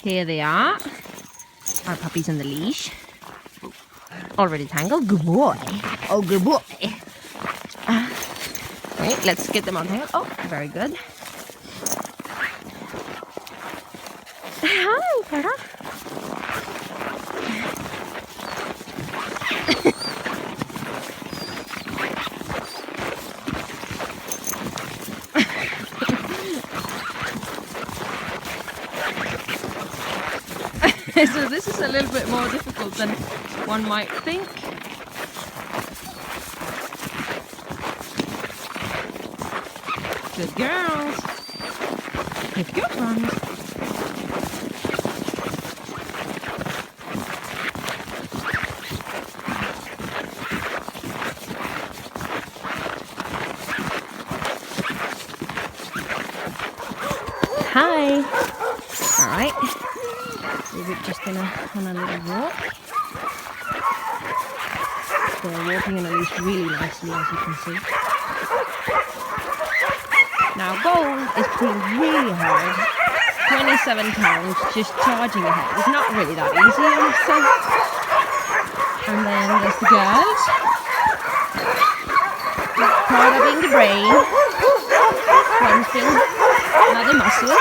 Here they are. Our puppies on the leash. Already tangled. Good boy. Oh, good boy. Wait, let's get them untangled. Oh, very good. Hi, Clara. So this is a little bit more difficult than one might think. Good girls. Good girls. Hi. All right. We're just on a little walk. They're walking on a leash really nicely, as you can see. Now Gold is pulling really hard. 27 pounds just charging ahead. It's not really that easy, I must say. And then there's the girls. Part of being the brain. Crunching another muscle.